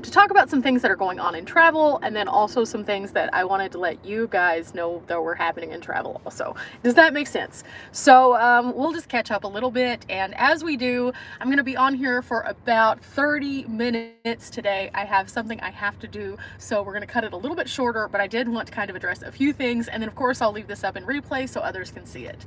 to talk about some things that are going on in travel, and then also some things that I wanted to let you guys know that were happening in travel also. Does that make sense? So we'll just catch up a little bit, and as we do, I'm going to be on here for about 30 minutes today. I have something I have to do, so we're going to cut it a little bit shorter, but I did want to kind of address a few things, and then of course I'll leave this up in replay so others can see it.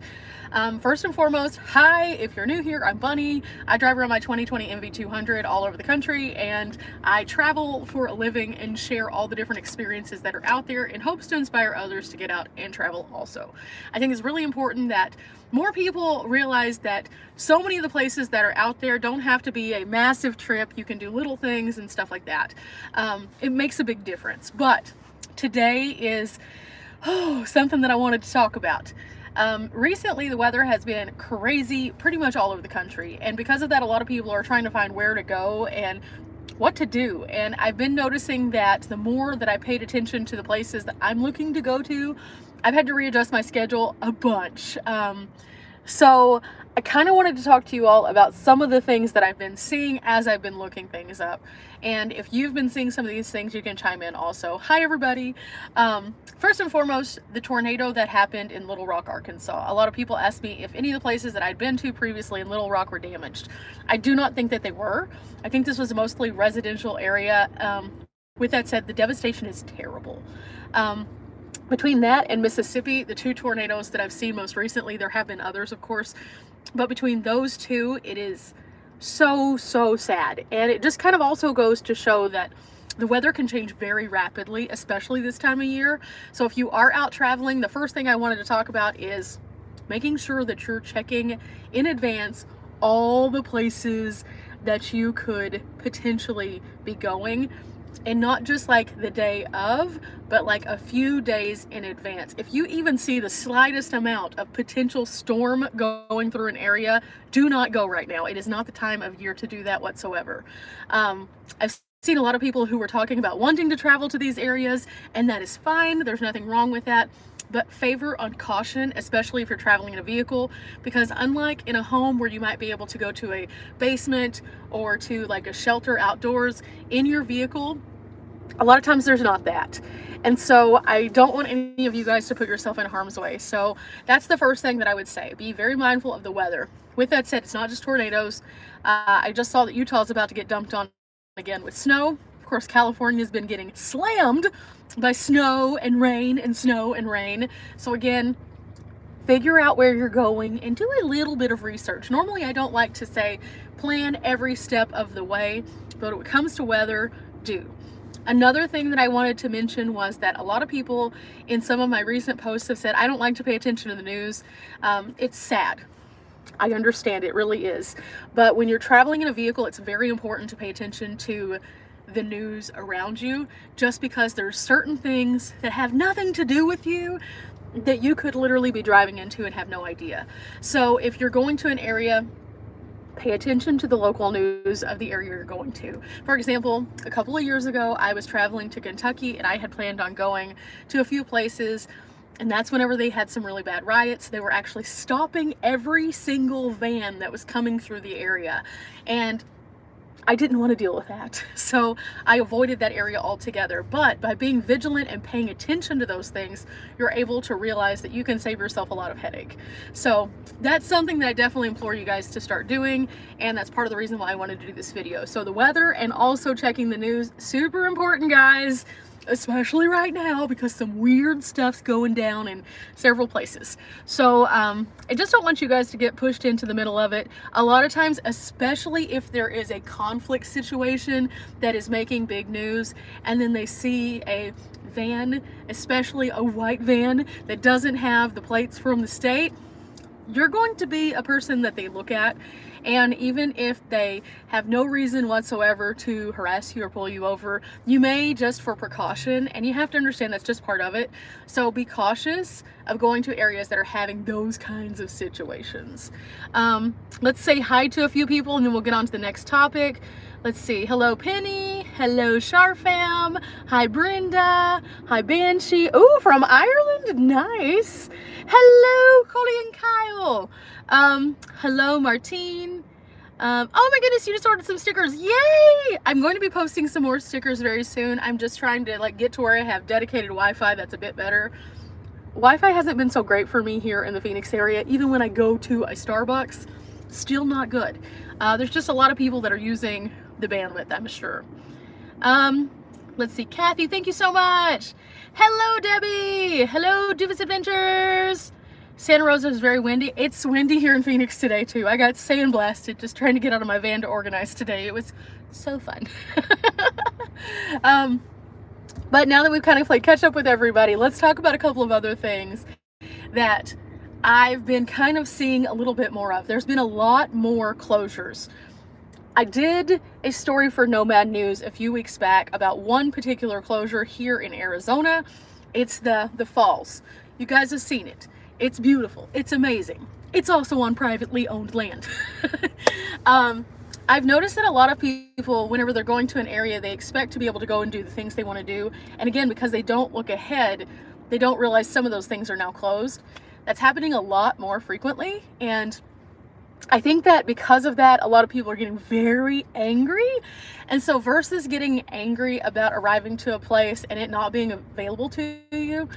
First and foremost, hi, if you're new here, I'm Bunny. I drive around my 2020 MV200 all over the country, and I travel for a living and share all the different experiences that are out there in hopes to inspire others to get out and travel also. I think it's really important that more people realize that so many of the places that are out there don't have to be a massive trip. You can do little things and stuff like that. It makes a big difference. But today is something that I wanted to talk about. Recently the weather has been crazy pretty much all over the country, and because of that a lot of people are trying to find where to go and what to do. And I've been noticing that the more that I paid attention to the places that I'm looking to go to, I've had to readjust my schedule a bunch. So I kind of wanted to talk to you all about some of the things that I've been seeing as I've been looking things up. And if you've been seeing some of these things, you can chime in also. Hi, everybody. First and foremost, the tornado that happened in Little Rock, Arkansas. A lot of people asked me if any of the places that I'd been to previously in Little Rock were damaged. I do not think that they were. I think this was a mostly residential area. With that said, the devastation is terrible. Between that and Mississippi, the two tornadoes that I've seen most recently, there have been others, of course, but between those two, it is so sad. And it just kind of also goes to show that the weather can change very rapidly, especially this time of year. So if you are out traveling, the first thing I wanted to talk about is making sure that you're checking in advance all the places that you could potentially be going. And not just like the day of, but like a few days in advance. If you even see the slightest amount of potential storm going through an area, do not go right now. It is not the time of year to do that whatsoever. I've seen a lot of people who were talking about wanting to travel to these areas, and that is fine. There's nothing wrong with that. But favor on caution, especially if you're traveling in a vehicle, because unlike in a home where you might be able to go to a basement or to like a shelter outdoors, in your vehicle, a lot of times there's not that. And so I don't want any of you guys to put yourself in harm's way. So that's the first thing that I would say. Be very mindful of the weather. With that said, it's not just tornadoes. I just saw that Utah's about to get dumped on again with snow. Of course, California's been getting slammed by snow and rain and snow and rain. So again, figure out where you're going and do a little bit of research. Normally, I don't like to say plan every step of the way, but when it comes to weather, do. Another thing that I wanted to mention was that a lot of people in some of my recent posts have said, I don't like to pay attention to the news. It's sad. I understand, it really is. But when you're traveling in a vehicle, it's very important to pay attention to the news around you, just because there's certain things that have nothing to do with you that you could literally be driving into and have no idea. So if you're going to an area, pay attention to the local news of the area you're going to. For example, a couple of years ago, I was traveling to Kentucky and I had planned on going to a few places, and that's whenever they had some really bad riots. They were actually stopping every single van that was coming through the area, and I didn't want to deal with that. So I avoided that area altogether. But by being vigilant and paying attention to those things, you're able to realize that you can save yourself a lot of headache. So that's something that I definitely implore you guys to start doing. And that's part of the reason why I wanted to do this video. So the weather and also checking the news, super important, guys. Especially right now, because some weird stuff's going down in several places. So I just don't want you guys to get pushed into the middle of it. A lot of times, especially if there is a conflict situation that is making big news, and then they see a van, especially a white van that doesn't have the plates from the state, you're going to be a person that they look at. And even if they have no reason whatsoever to harass you or pull you over, you may just for precaution, and you have to understand that's just part of it. So be cautious of going to areas that are having those kinds of situations. Let's say hi to a few people and then we'll get on to the next topic. Let's see. Hello, Penny. Hello, Sharfam. Hi, Brenda. Hi, Banshee. Oh, from Ireland. Nice. Hello, Coley and Kyle. Hello, Martine. Oh my goodness, you just ordered some stickers. Yay! I'm going to be posting some more stickers very soon. I'm just trying to like get to where I have dedicated Wi-Fi that's a bit better. Wi-Fi hasn't been so great for me here in the Phoenix area. Even when I go to a Starbucks, still not good. There's just a lot of people that are using the bandwidth, I'm sure. Let's see, Kathy, thank you so much. Hello, Debbie. Hello, Doofus Adventures. Santa Rosa is very windy. It's windy here in Phoenix today too. I got sandblasted just trying to get out of my van to organize today. It was so fun. But now that we've kind of played catch up with everybody, let's talk about a couple of other things that I've been kind of seeing a little bit more of. There's been a lot more closures. I did a story for Nomad News a few weeks back about one particular closure here in Arizona. It's the falls. You guys have seen it. It's beautiful. It's amazing. It's also on privately owned land. I've noticed that a lot of people, whenever they're going to an area, they expect to be able to go and do the things they want to do. And again, because they don't look ahead, they don't realize some of those things are now closed. That's happening a lot more frequently. And I think that because of that, a lot of people are getting very angry. And so versus getting angry about arriving to a place and it not being available to you,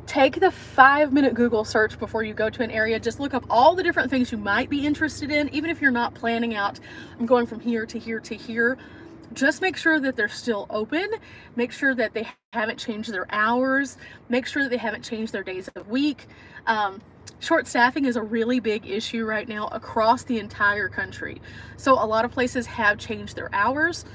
take the 5-minute Google search before you go to an area. Just look up all the different things you might be interested in, even if you're not planning out, I'm going from here to here to here. Just make sure that they're still open. Make sure that they haven't changed their hours. Make sure that they haven't changed their days of week. Short staffing is a really big issue right now across the entire country. So a lot of places have changed their hours.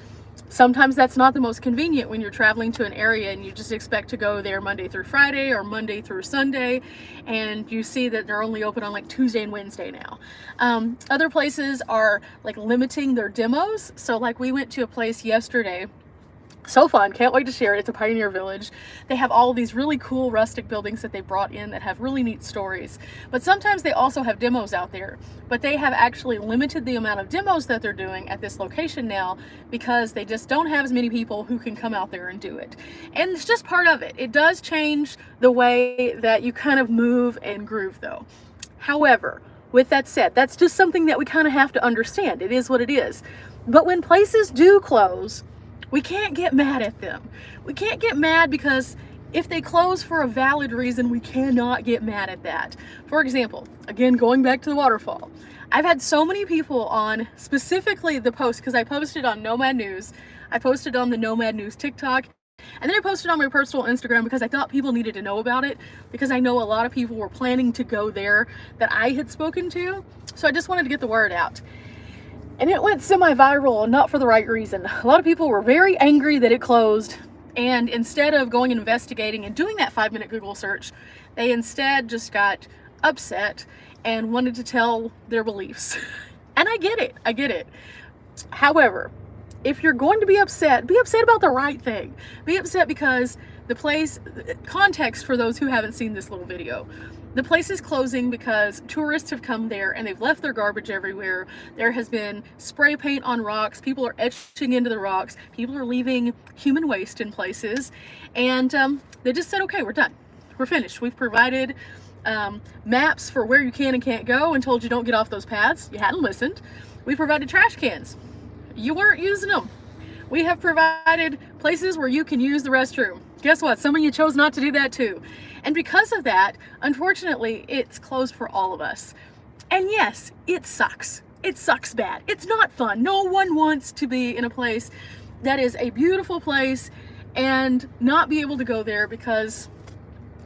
Sometimes that's not the most convenient when you're traveling to an area and you just expect to go there Monday through Friday or Monday through Sunday, and you see that they're only open on like Tuesday and Wednesday now. Other places are like limiting their demos. So like we went to a place yesterday. So fun, can't wait to share it. It's a Pioneer Village. They have all of these really cool rustic buildings that they brought in that have really neat stories. But sometimes they also have demos out there. But they have actually limited the amount of demos that they're doing at this location now because they just don't have as many people who can come out there and do it. And it's just part of it. It does change the way that you kind of move and groove though. However, with that said, that's just something that we kind of have to understand. It is what it is. But when places do close, we can't get mad at them. We can't get mad because if they close for a valid reason, we cannot get mad at that. For example, again, going back to the waterfall, I've had so many people on specifically the post, because I posted on Nomad News, I posted on the Nomad News TikTok, and then I posted on my personal Instagram because I thought people needed to know about it, because I know a lot of people were planning to go there that I had spoken to. So I just wanted to get the word out. And it went semi-viral, not for the right reason. A lot of people were very angry that it closed, and instead of going and investigating and doing that 5-minute Google search, they instead just got upset and wanted to tell their beliefs. And I get it, I get it. However, if you're going to be upset about the right thing. Be upset because the place, context for those who haven't seen this little video, the place is closing because tourists have come there and they've left their garbage everywhere. There has been spray paint on rocks. People are etching into the rocks. People are leaving human waste in places. And they just said, okay, we're done. We're finished. We've provided maps for where you can and can't go and told you don't get off those paths. You hadn't listened. We provided trash cans. You weren't using them. We have provided places where you can use the restroom. Guess what? Some of you chose not to do that too. And because of that, unfortunately, it's closed for all of us. And yes, it sucks. It sucks bad. It's not fun. No one wants to be in a place that is a beautiful place and not be able to go there because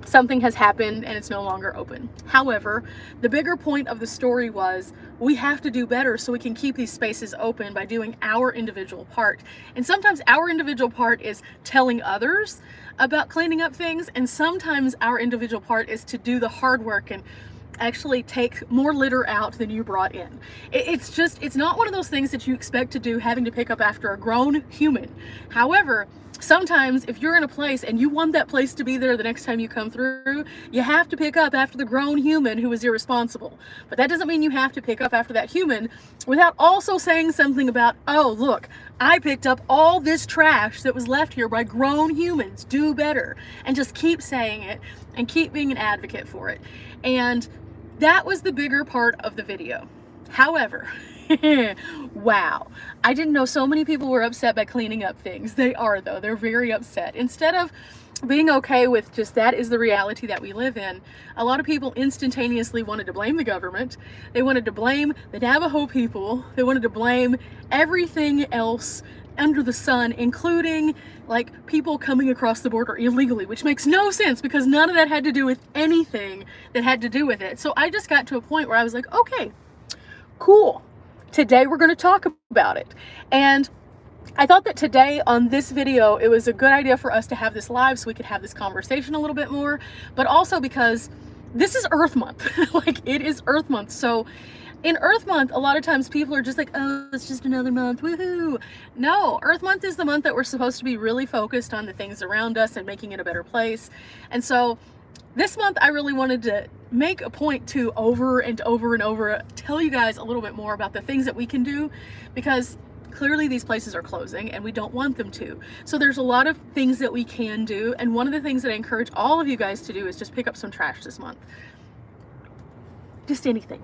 something has happened and it's no longer open. However, the bigger point of the story was we have to do better so we can keep these spaces open by doing our individual part. And sometimes our individual part is telling others about cleaning up things, and sometimes our individual part is to do the hard work and actually take more litter out than you brought in. It's not one of those things that you expect to do having to pick up after a grown human. However, sometimes if you're in a place and you want that place to be there the next time you come through, you have to pick up after the grown human who was irresponsible. But that doesn't mean you have to pick up after that human without also saying something about, oh, look, I picked up all this trash that was left here by grown humans. Do better. And just keep saying it and keep being an advocate for it. And that was the bigger part of the video. However, Wow. I didn't know so many people were upset by cleaning up things. They are, though. They're very upset. Instead of being okay with just that is the reality that we live in, a lot of people instantaneously wanted to blame the government. They wanted to blame the Navajo people. They wanted to blame everything else under the sun, including like people coming across the border illegally, which makes no sense because none of that had to do with anything that had to do with it. So I just got to a point where I was like, okay, cool. Today we're going to talk about it. And I thought that today on this video, it was a good idea for us to have this live so we could have this conversation a little bit more, but also because this is Earth Month. Like, it is Earth Month. So in Earth Month, a lot of times people are just like, oh, it's just another month, woohoo. No, Earth Month is the month that we're supposed to be really focused on the things around us and making it a better place. And so this month, I really wanted to make a point to over and over and over tell you guys a little bit more about the things that we can do, because clearly these places are closing and we don't want them to. So there's a lot of things that we can do. And one of the things that I encourage all of you guys to do is just pick up some trash this month. Just anything.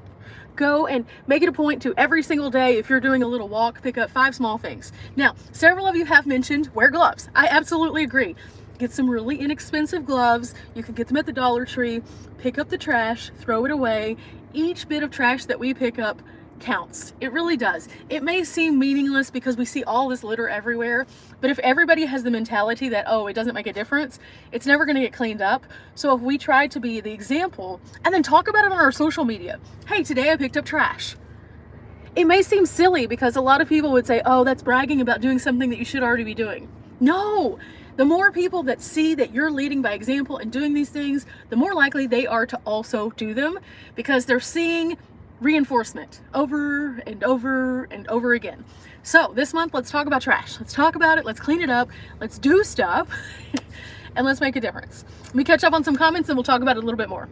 Go and make it a point to every single day, if you're doing a little walk, pick up 5 small things. Now, several of you have mentioned wear gloves. I absolutely agree. Get some really inexpensive gloves. You can get them at the Dollar Tree. Pick up the trash, throw it away. Each bit of trash that we pick up counts. It really does. It may seem meaningless because we see all this litter everywhere, but if everybody has the mentality that, oh, it doesn't make a difference, it's never going to get cleaned up. So if we try to be the example and then talk about it on our social media, hey, today I picked up trash. It may seem silly because a lot of people would say, oh, that's bragging about doing something that you should already be doing. No, the more people that see that you're leading by example and doing these things, the more likely they are to also do them, because they're seeing reinforcement over and over and over again. So this month, let's talk about trash. Let's talk about it. Let's clean it up. Let's do stuff and let's make a difference. Let me catch up on some comments and we'll talk about it a little bit more.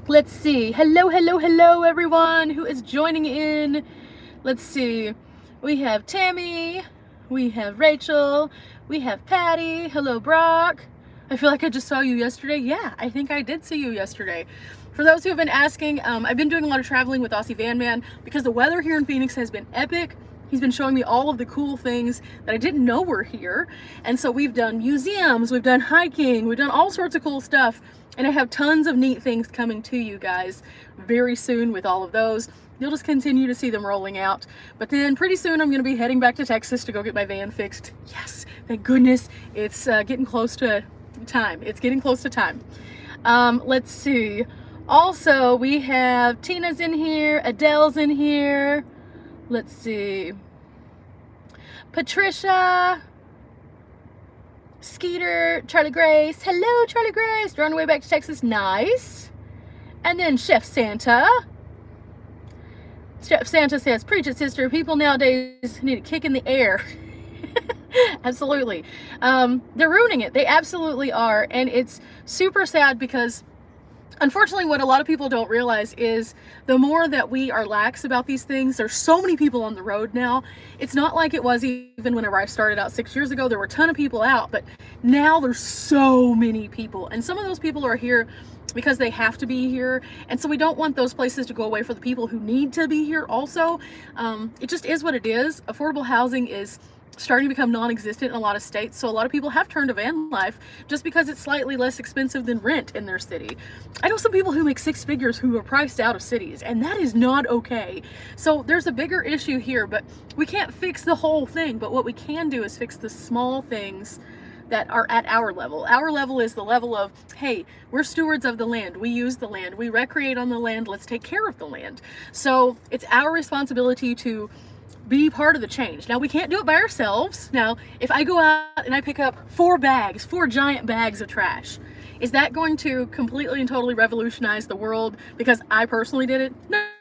Let's see. Hello, hello, hello, everyone who is joining in. Let's see. We have Tammy. We have Rachel. We have Patty. Hello, Brock. I feel like I just saw you yesterday. Yeah, I think I did see you yesterday. For those who have been asking, I've been doing a lot of traveling with Aussie Van Man because the weather here in Phoenix has been epic. He's been showing me all of the cool things that I didn't know were here. And so we've done museums, we've done hiking, we've done all sorts of cool stuff. And I have tons of neat things coming to you guys very soon with all of those. You'll just continue to see them rolling out. But then pretty soon I'm going to be heading back to Texas to go get my van fixed. Yes, thank goodness. It's getting close to time. It's getting close to time. Let's see. Also, we have Tina's in here, Adele's in here. Let's see. Patricia, Skeeter, Charlie Grace. Hello, Charlie Grace. You're on the way back to Texas. Nice. And then Chef Santa. Chef Santa says, preach it, sister. People nowadays need a kick in the air. Absolutely. They're ruining it. They absolutely are. And it's super sad because unfortunately, what a lot of people don't realize is the more that we are lax about these things, there's so many people on the road now. It's not like it was even whenever I started out 6 years ago. There were a ton of people out, but now there's so many people. And some of those people are here because they have to be here. And so we don't want those places to go away for the people who need to be here also. It just is what it is. Affordable housing is starting to become non-existent in a lot of states, so a lot of people have turned to van life just because it's slightly less expensive than rent in their city. I know some people who make 6 figures who are priced out of cities, and that is not okay. So there's a bigger issue here, but we can't fix the whole thing. But what we can do is fix the small things that are at our level. Our level is the level of, hey, we're stewards of the land. We use the land. We recreate on the land. Let's take care of the land. So it's our responsibility to be part of the change. Now, we can't do it by ourselves. Now, if I go out and I pick up 4 giant bags of trash, is that going to completely and totally revolutionize the world because I personally did it?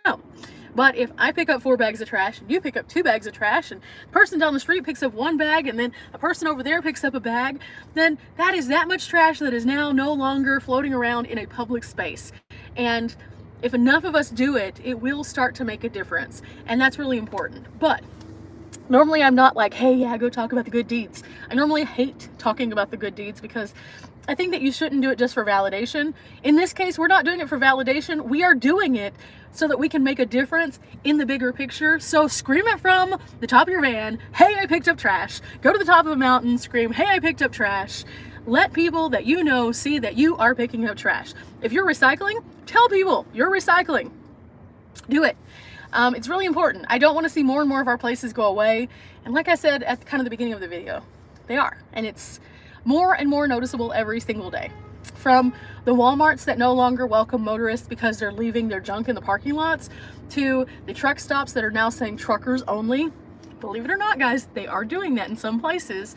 No. But if I pick up 4 bags of trash and you pick up 2 bags of trash and the person down the street picks up 1 bag and then a person over there picks up a bag, then that is that much trash that is now no longer floating around in a public space. And if enough of us do it, it will start to make a difference. And that's really important. But Normally I'm not like, hey, yeah, go talk about the good deeds. I normally hate talking about the good deeds because I think that you shouldn't do it just for validation. In this case, we're not doing it for validation. We are doing it so that we can make a difference in the bigger picture. So scream it from the top of your van, hey, I picked up trash. Go to the top of a mountain, scream, hey, I picked up trash. Let people that you know see that you are picking up trash. If you're recycling, tell people you're recycling. Do it. It's really important. I don't want to see more and more of our places go away. And like I said at kind of the beginning of the video, they are. And it's more and more noticeable every single day. From the Walmarts that no longer welcome motorists because they're leaving their junk in the parking lots, to the truck stops that are now saying truckers only. Believe it or not, guys, they are doing that in some places.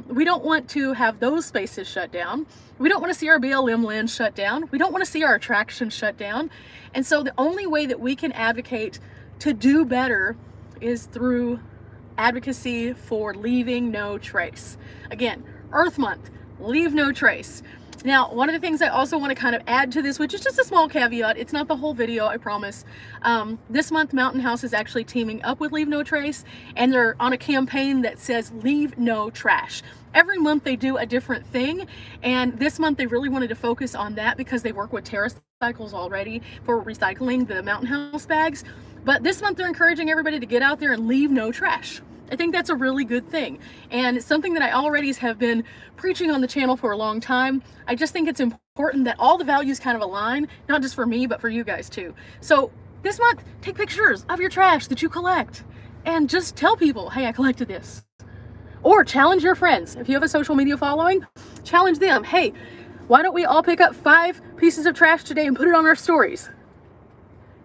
We don't want to have those spaces shut down. We don't want to see our BLM land shut down. We don't want to see our attractions shut down. And so the only way that we can advocate to do better is through advocacy for leaving no trace. Again, Earth Month, leave no trace. Now, one of the things I also want to kind of add to this, which is just a small caveat, it's not the whole video, I promise. This month, Mountain House is actually teaming up with Leave No Trace, and they're on a campaign that says Leave No Trash. Every month they do a different thing, and this month they really wanted to focus on that because they work with TerraCycles already for recycling the Mountain House bags. But this month they're encouraging everybody to get out there and leave no trash. I think that's a really good thing, and it's something that I already have been preaching on the channel for a long time. I just think it's important that all the values kind of align, not just for me, but for you guys too. So this month, take pictures of your trash that you collect and just tell people, hey, I collected this. Or challenge your friends. If you have a social media following, challenge them. Hey, why don't we all pick up 5 pieces of trash today and put it on our stories?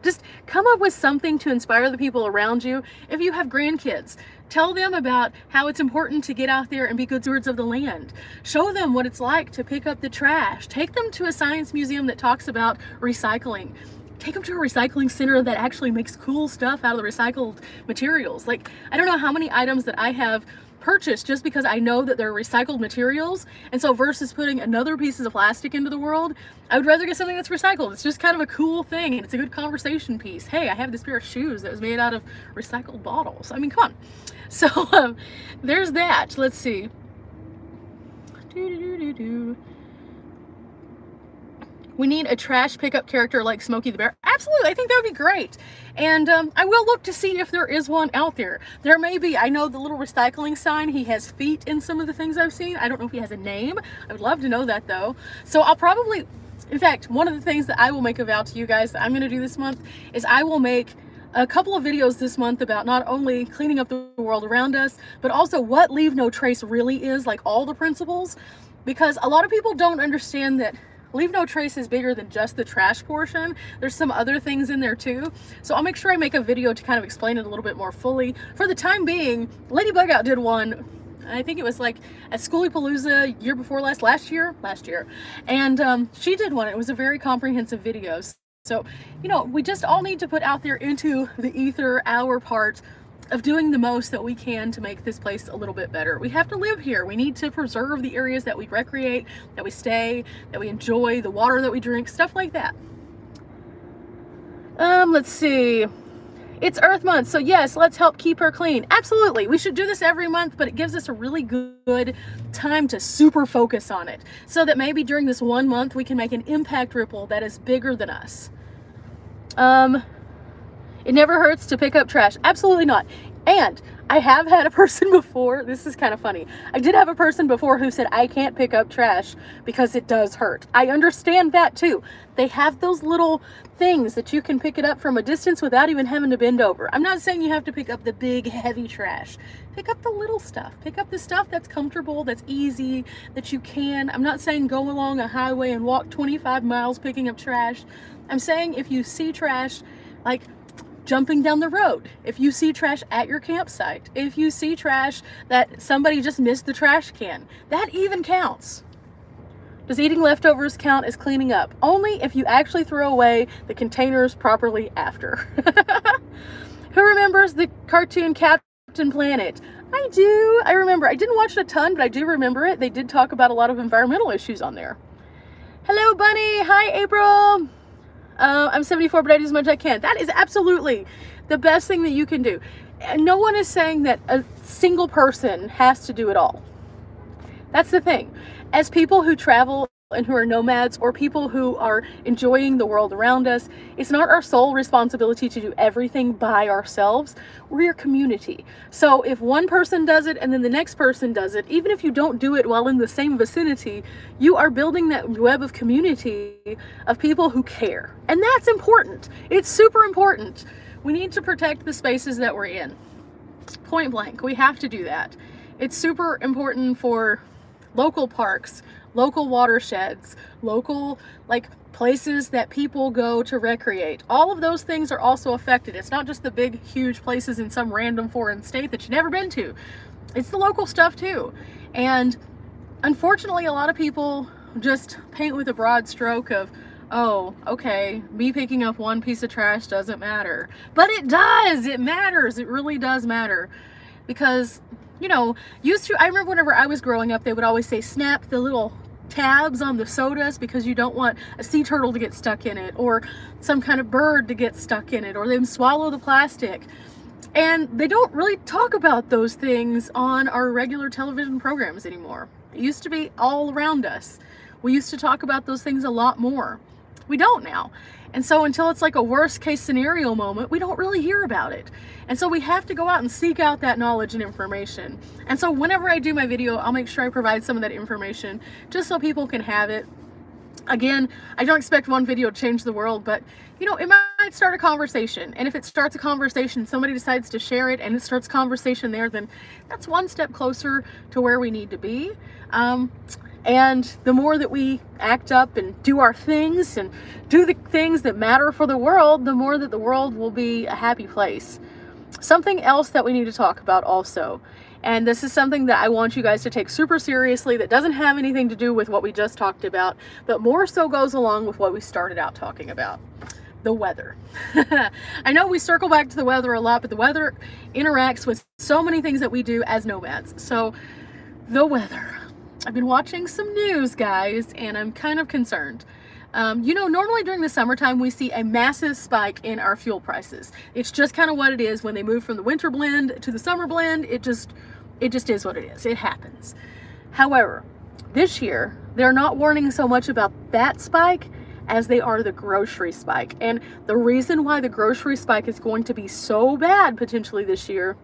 Just come up with something to inspire the people around you. If you have grandkids, tell them about how it's important to get out there and be good stewards of the land. Show them what it's like to pick up the trash. Take them to a science museum that talks about recycling. Take them to a recycling center that actually makes cool stuff out of the recycled materials. Like, I don't know how many items that I have purchased just because I know that they're recycled materials, and so versus putting another pieces of plastic into the world, I would rather get something that's recycled. It's just kind of a cool thing, and it's a good conversation piece. Hey, I have this pair of shoes that was made out of recycled bottles. I mean, come on. So there's that. Let's see. We need a trash pickup character like Smokey the Bear. Absolutely, I think that would be great. And I will look to see if there is one out there. There may be. I know the little recycling sign, he has feet in some of the things I've seen. I don't know if he has a name. I would love to know that though. So I'll probably, in fact, one of the things that I will make a vow to you guys that I'm gonna do this month is I will make a couple of videos this month about not only cleaning up the world around us, but also what Leave No Trace really is, like all the principles, because a lot of people don't understand that Leave No Trace is bigger than just the trash portion. There's some other things in there too. So I'll make sure I make a video to kind of explain it a little bit more fully. For the time being, Lady Bug Out did one, I think it was like at Schoolypalooza year before last year. And she did one. It was a very comprehensive video. So, you know, we just all need to put out there into the ether our part of doing the most that we can to make this place a little bit better. We have to live here. We need to preserve the areas that we recreate, that we stay, that we enjoy, the water that we drink, stuff like that. Let's see. It's Earth Month, so yes, let's help keep her clean. Absolutely. We should do this every month, but it gives us a really good time to super focus on it so that maybe during this 1 month we can make an impact ripple that is bigger than us. It never hurts to pick up trash. Absolutely not. And I have had a person before, this is kind of funny. I did have a person before who said, I can't pick up trash because it does hurt. I understand that too. They have those little things that you can pick it up from a distance without even having to bend over. I'm not saying you have to pick up the big, heavy trash. Pick up the little stuff. Pick up the stuff that's comfortable, that's easy, that you can. I'm not saying go along a highway and walk 25 miles picking up trash. I'm saying if you see trash, like jumping down the road, if you see trash at your campsite, if you see trash that somebody just missed the trash can, that even counts. Does eating leftovers count as cleaning up? Only if you actually throw away the containers properly after. Who remembers the cartoon Captain Planet? I do. I remember. I didn't watch it a ton, but I do remember it. They did talk about a lot of environmental issues on there. Hello, Bunny. Hi, April. I'm 74, but I do as much as I can. That is absolutely the best thing that you can do. no one is saying that a single person has to do it all. That's the thing. As people who travel and who are nomads, or people who are enjoying the world around us, it's not our sole responsibility to do everything by ourselves. We're a community. So if one person does it and then the next person does it, even if you don't do it while in the same vicinity, you are building that web of community of people who care. And that's important. It's super important. We need to protect the spaces that we're in. Point blank, we have to do that. It's super important for local parks, local watersheds, local places that people go to recreate. All of those things are also affected. It's not just the big, huge places in some random foreign state that you've never been to. It's the local stuff too. And unfortunately, a lot of people just paint with a broad stroke of, oh, okay, me picking up one piece of trash doesn't matter. But it does, it matters, it really does matter. Because, I remember whenever I was growing up, they would always say, snap the little tabs on the sodas because you don't want a sea turtle to get stuck in it, or some kind of bird to get stuck in it, or them swallow the plastic. And they don't really talk about those things on our regular television programs anymore. It used to be all around us. We used to talk about those things a lot more. We don't now. And so until it's like a worst case scenario moment, we don't really hear about it. And so we have to go out and seek out that knowledge and information. And so whenever I do my video, I'll make sure I provide some of that information just so people can have it. Again, I don't expect one video to change the world, but it might start a conversation. And if it starts a conversation, somebody decides to share it and it starts conversation there, then that's one step closer to where we need to be. And the more that we act up and do our things and do the things that matter for the world, the more that the world will be a happy place. Something else that we need to talk about also, and this is something that I want you guys to take super seriously, that doesn't have anything to do with what we just talked about, but more so goes along with what we started out talking about. The weather. I know we circle back to the weather a lot, but the weather interacts with so many things that we do as nomads. So the weather. I've been watching some news, guys, and I'm kind of concerned. Normally during the summertime, we see a massive spike in our fuel prices. It's just kind of what it is when they move from the winter blend to the summer blend. It just is what it is. It happens. However, this year, they're not warning so much about that spike as they are the grocery spike. And the reason why the grocery spike is going to be so bad potentially this year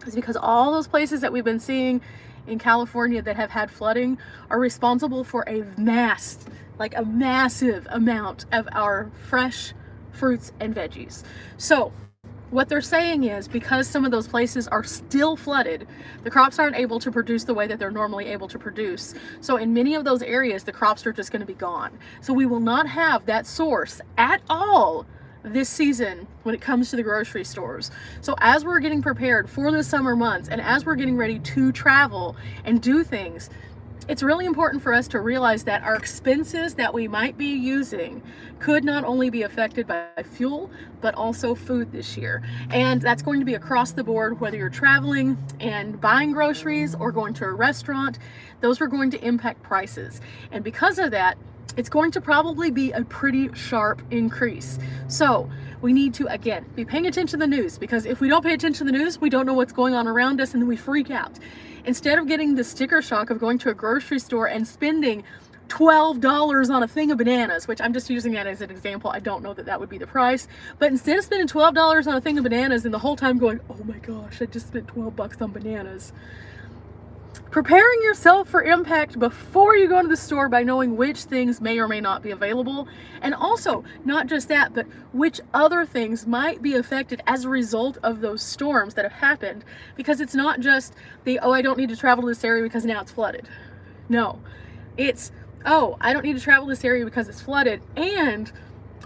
is because all those places that we've been seeing in California that have had flooding are responsible for a massive amount of our fresh fruits and veggies. So what they're saying is, because some of those places are still flooded, the crops aren't able to produce the way that they're normally able to produce. So in many of those areas, the crops are just going to be gone. So we will not have that source at all this season when it comes to the grocery stores. So as we're getting prepared for the summer months, and as we're getting ready to travel and do things, it's really important for us to realize that our expenses that we might be using could not only be affected by fuel, but also food this year. And that's going to be across the board, whether you're traveling and buying groceries or going to a restaurant. Those are going to impact prices. And because of that, it's going to probably be a pretty sharp increase. So we need to, again, be paying attention to the news, because if we don't pay attention to the news, we don't know what's going on around us, and then we freak out. Instead of getting the sticker shock of going to a grocery store and spending $12 on a thing of bananas, which I'm just using that as an example. I don't know that that would be the price, but instead of spending $12 on a thing of bananas and the whole time going, oh my gosh, I just spent 12 bucks on bananas. Preparing yourself for impact before you go to the store by knowing which things may or may not be available. And also, not just that, but which other things might be affected as a result of those storms that have happened. Because it's not just the, oh, I don't need to travel to this area because now it's flooded. No, it's, oh, I don't need to travel this area because it's flooded. And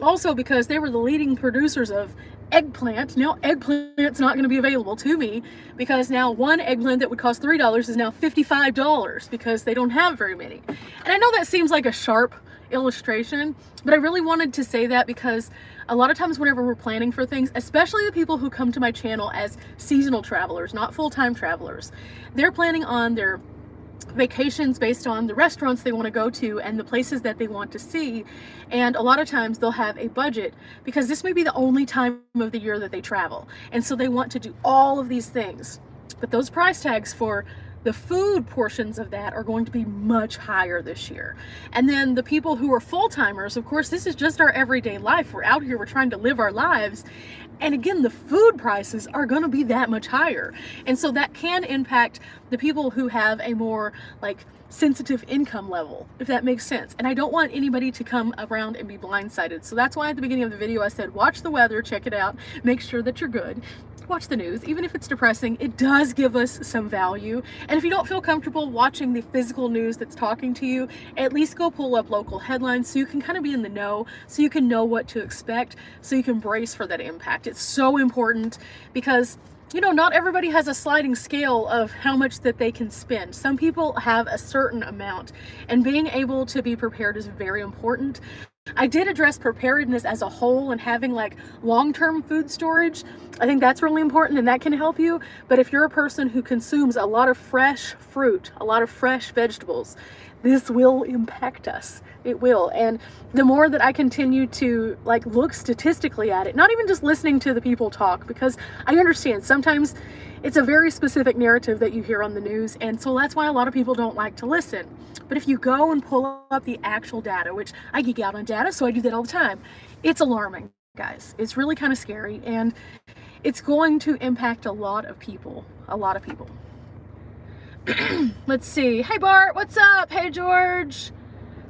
also because they were the leading producers of eggplant. Now eggplant's not going to be available to me, because now one eggplant that would cost $3 is now $55 because they don't have very many. And I know that seems like a sharp illustration, but I really wanted to say that because a lot of times whenever we're planning for things, especially the people who come to my channel as seasonal travelers, not full-time travelers, they're planning on their vacations based on the restaurants they want to go to and the places that they want to see. And a lot of times they'll have a budget because this may be the only time of the year that they travel. And so they want to do all of these things. But those price tags for the food portions of that are going to be much higher this year. And then the people who are full-timers, of course, this is just our everyday life. We're out here, we're trying to live our lives. And again, the food prices are going to be that much higher. And so that can impact the people who have a more like sensitive income level, if that makes sense. And I don't want anybody to come around and be blindsided. So that's why at the beginning of the video I said, watch the weather, check it out, make sure that you're good. Watch the news. Even if it's depressing, it does give us some value. And if you don't feel comfortable watching the physical news that's talking to you, at least go pull up local headlines so you can kind of be in the know, so you can know what to expect, so you can brace for that impact. It's so important because, you know, not everybody has a sliding scale of how much that they can spend. Some people have a certain amount, and being able to be prepared is very important. I did address preparedness as a whole and having like long-term food storage. I think that's really important and that can help you. But if you're a person who consumes a lot of fresh fruit, a lot of fresh vegetables, this will impact us. It will. And the more that I continue to like look statistically at it, not even just listening to the people talk, because I understand sometimes it's a very specific narrative that you hear on the news, and so that's why a lot of people don't like to listen. But if you go and pull up the actual data, which I geek out on data, so I do that all the time, it's alarming, guys. It's really kind of scary, and it's going to impact a lot of people. A lot of people. Let's see. Hey Bart, what's up? Hey George.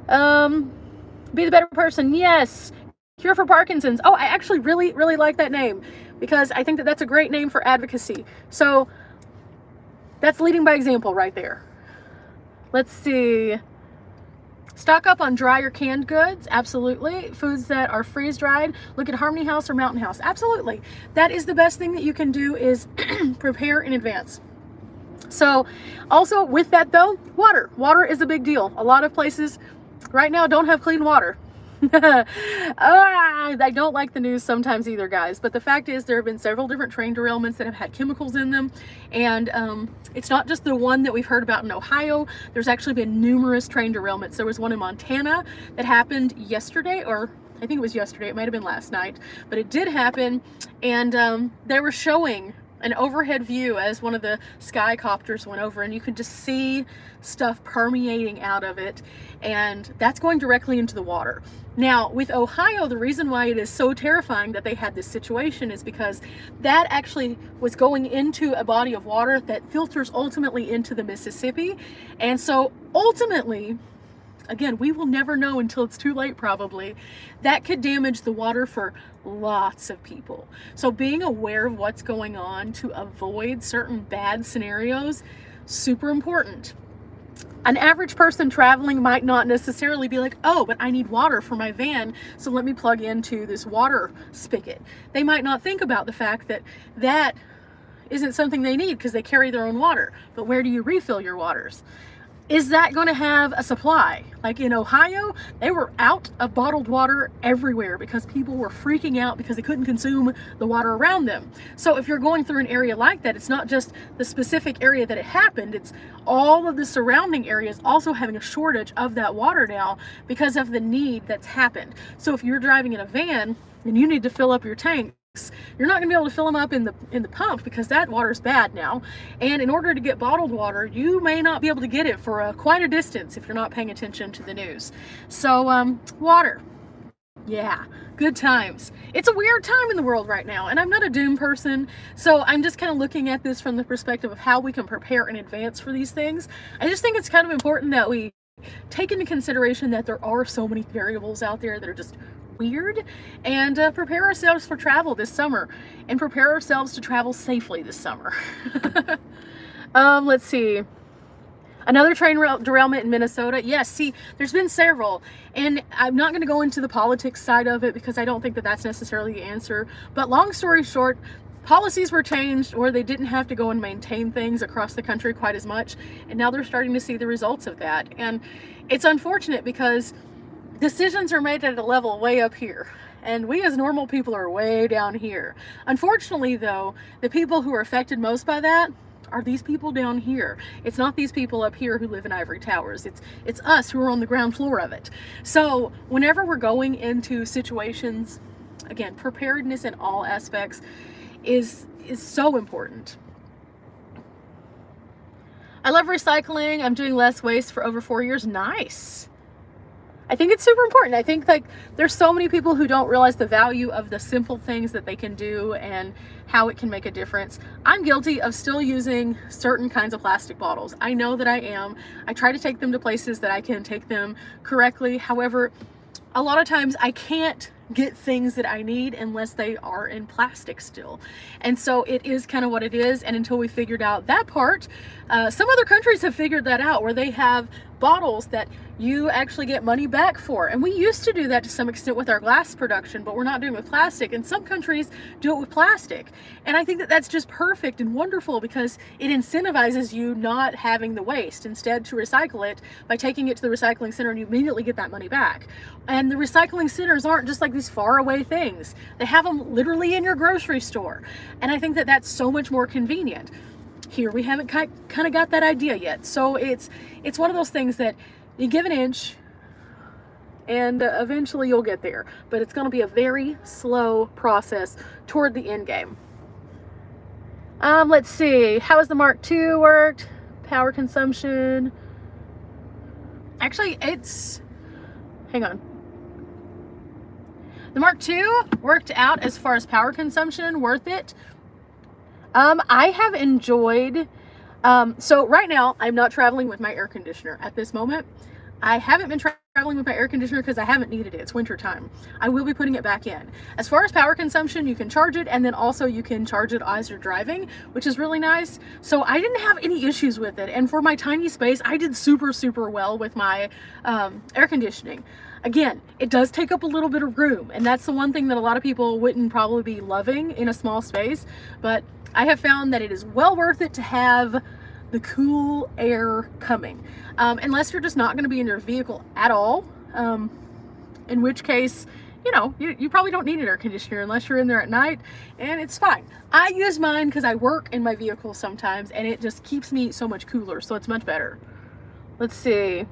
Be the better person. Yes. Cure for Parkinson's. Oh, I actually really like that name because I think that that's a great name for advocacy. So that's leading by example right there. Let's see. Stock up on dry or canned goods. Absolutely. Foods that are freeze dried. Look at Harmony House or Mountain House. Absolutely. That is the best thing that you can do is prepare in advance. So also with that though, water. Water is a big deal. A lot of places right now don't have clean water. I don't like the news sometimes either, guys, but the fact is there have been several different train derailments that have had chemicals in them, and it's not just the one that we've heard about in Ohio. There's actually been numerous train derailments. There was one in Montana that happened yesterday, or I think it was yesterday, it might have been last night, but it did happen, and they were showing an overhead view as one of the skycopters went over, and you could just see stuff permeating out of it, and that's going directly into the water. Now with Ohio, the reason why it is so terrifying that they had this situation is because that actually was going into a body of water that filters ultimately into the Mississippi. And so ultimately, again, we will never know until it's too late probably, that could damage the water for lots of people. So being aware of what's going on to avoid certain bad scenarios, super important. An average person traveling might not necessarily be like, oh, but I need water for my van, so let me plug into this water spigot. They might not think about the fact that that isn't something they need because they carry their own water. But where do you refill your waters? Is that going to have a supply? Like in Ohio, they were out of bottled water everywhere because people were freaking out because they couldn't consume the water around them. So if you're going through an area like that, it's not just the specific area that it happened, it's all of the surrounding areas also having a shortage of that water now because of the need that's happened. So if you're driving in a van and you need to fill up your tank, you're not going to be able to fill them up in the pump because that water's bad now, and in order to get bottled water you may not be able to get it for quite a distance if you're not paying attention to the news. So water, yeah, good times. It's a weird time in the world right now, and I'm not a doom person, so I'm just kind of looking at this from the perspective of how we can prepare in advance for these things. I just think it's kind of important that we take into consideration that there are so many variables out there that are just weird, and prepare ourselves for travel this summer and prepare ourselves to travel safely this summer. Let's see. Another train derailment in Minnesota. Yes, see, there's been several, and I'm not going to go into the politics side of it because I don't think that that's necessarily the answer, but long story short, policies were changed where they didn't have to go and maintain things across the country quite as much, and now they're starting to see the results of that. And it's unfortunate because decisions are made at a level way up here, and we as normal people are way down here. Unfortunately though, the people who are affected most by that are these people down here. It's not these people up here who live in ivory towers. It's us who are on the ground floor of it. So whenever we're going into situations, again, preparedness in all aspects is so important. I love recycling. I'm doing less waste for over 4 years. Nice. I think it's super important. I think like there's so many people who don't realize the value of the simple things that they can do and how it can make a difference. I'm guilty of still using certain kinds of plastic bottles. I know that I am. I try to take them to places that I can take them correctly. However, a lot of times I can't get things that I need unless they are in plastic still. And so it is kind of what it is. And until we figured out that part, some other countries have figured that out where they have bottles that you actually get money back for. And we used to do that to some extent with our glass production, but we're not doing it with plastic. And some countries do it with plastic. And I think that that's just perfect and wonderful because it incentivizes you not having the waste, instead to recycle it by taking it to the recycling center, and you immediately get that money back. And the recycling centers aren't just like these far away things. They have them literally in your grocery store. And I think that that's so much more convenient. Here we haven't kind of got that idea yet. So it's one of those things that you give an inch and eventually you'll get there, but it's going to be a very slow process toward the end game. Let's see, how has the Mark II worked? Power consumption. Actually, hang on. The Mark II worked out as far as power consumption, worth it. I have enjoyed, so right now I'm not traveling with my air conditioner at this moment. I haven't been traveling with my air conditioner because I haven't needed it. It's winter time. I will be putting it back in. As far as power consumption, you can charge it, and then also you can charge it as you're driving, which is really nice. So I didn't have any issues with it. And for my tiny space, I did super, super well with my air conditioning. Again, it does take up a little bit of room, and that's the one thing that a lot of people wouldn't probably be loving in a small space, but I have found that it is well worth it to have the cool air coming, unless you're just not going to be in your vehicle at all, in which case, you know, you probably don't need an air conditioner unless you're in there at night, and it's fine. I use mine because I work in my vehicle sometimes, and it just keeps me so much cooler, so it's much better. Let's see.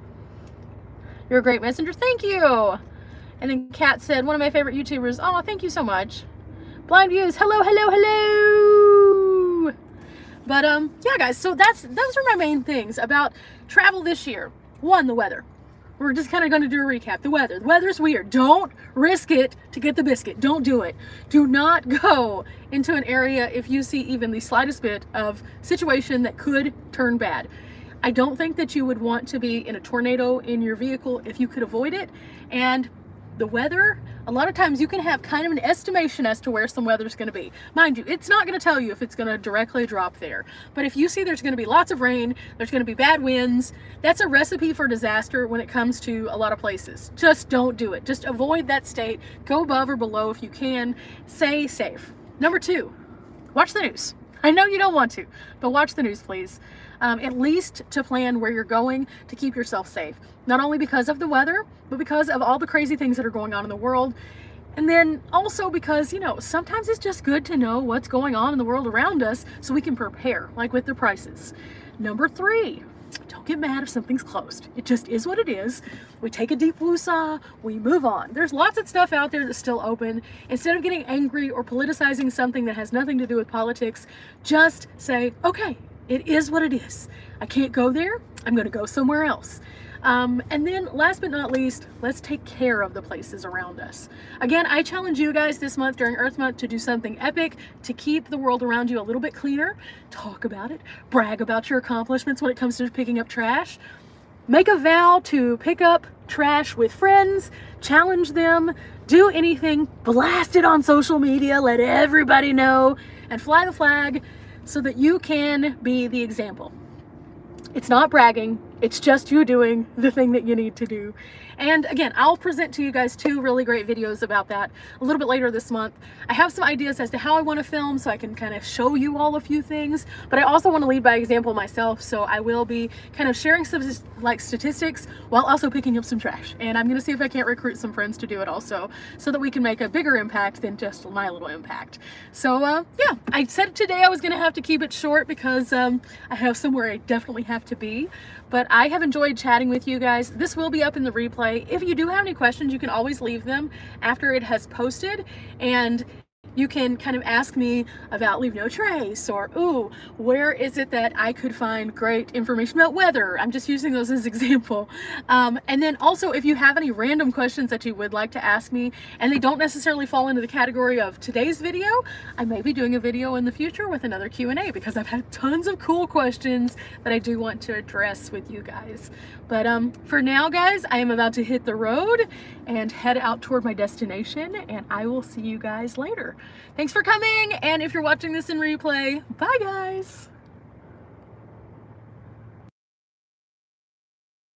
You're a great messenger. Thank you. And then Kat said, one of my favorite YouTubers. Oh, thank you so much. Blind Views. Hello, hello, hello. But yeah, guys, so those are my main things about travel this year. One, the weather. We're just kind of going to do a recap. The weather. The weather's weird. Don't risk it to get the biscuit. Don't do it. Do not go into an area if you see even the slightest bit of situation that could turn bad. I don't think that you would want to be in a tornado in your vehicle if you could avoid it. And the weather, a lot of times you can have kind of an estimation as to where some weather's going to be. Mind you, it's not going to tell you if it's going to directly drop there. But if you see there's going to be lots of rain, there's going to be bad winds, that's a recipe for disaster when it comes to a lot of places. Just don't do it. Just avoid that state. Go above or below if you can. Stay safe. Number 2, watch the news. I know you don't want to, but watch the news, please. At least to plan where you're going to keep yourself safe. Not only because of the weather, but because of all the crazy things that are going on in the world. And then also because, you know, sometimes it's just good to know what's going on in the world around us so we can prepare, like with the prices. Number 3, don't get mad if something's closed. It just is what it is. We take a deep woosah, we move on. There's lots of stuff out there that's still open. Instead of getting angry or politicizing something that has nothing to do with politics, just say, okay, it is what it is. I can't go there. I'm going to go somewhere else. And then last but not least, let's take care of the places around us. Again, I challenge you guys this month during Earth Month to do something epic to keep the world around you a little bit cleaner. Talk about it. Brag about your accomplishments when it comes to picking up trash. Make a vow to pick up trash with friends. Challenge them. Do anything. Blast it on social media. Let everybody know. And fly the flag so that you can be the example. It's not bragging. It's just you doing the thing that you need to do. And again, I'll present to you guys 2 really great videos about that a little bit later this month. I have some ideas as to how I want to film so I can kind of show you all a few things, but I also want to lead by example myself, so I will be kind of sharing some like statistics while also picking up some trash. And I'm going to see if I can't recruit some friends to do it also, so that we can make a bigger impact than just my little impact. So yeah, I said today I was going to have to keep it short because I have somewhere I definitely have to be. But I have enjoyed chatting with you guys. This will be up in the replay. If you do have any questions, you can always leave them after it has posted, and you can kind of ask me about Leave No Trace, or ooh, where is it that I could find great information about weather? I'm just using those as example. And then also, if you have any random questions that you would like to ask me and they don't necessarily fall into the category of today's video, I may be doing a video in the future with another Q&A, because I've had tons of cool questions that I do want to address with you guys. But for now, guys, I am about to hit the road and head out toward my destination, and I will see you guys later. Thanks for coming, and if you're watching this in replay, bye guys!